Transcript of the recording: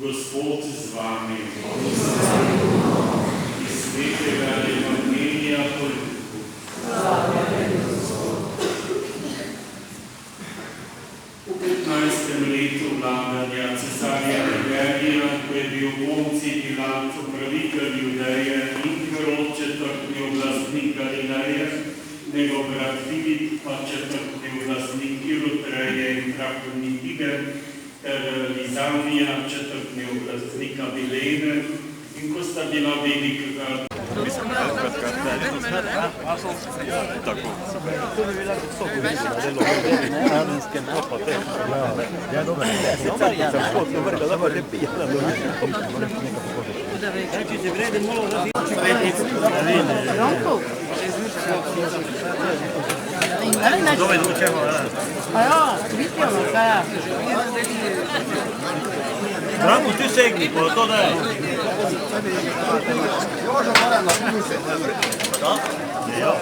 Gospod z vami. Iz svetega Evangelija po Luku. V 15. letu vladanja cesarja Tiberija, ko je bil Ponci Pilat upravitelj Judeje in Herod četrtni oblastnik Galileje, njegov brat Filip pa četrtni oblastnik Kirotreje in Trakovni Tiber, Lizanija, četrtni oblastnik Abilene, in ko sta bila velikega... Tako. To bi bila visoko, zelo radenske popote. Ja, dobro. Dobar, ja. Dobro, ne pijala. Znači, se vrede malo različno. Ronko? Dove dučemo, da? Pa ja, vidimo, kaj ja. Ranko, ti segni, pa to da je. Jožo, moram na 50. Da? Ja.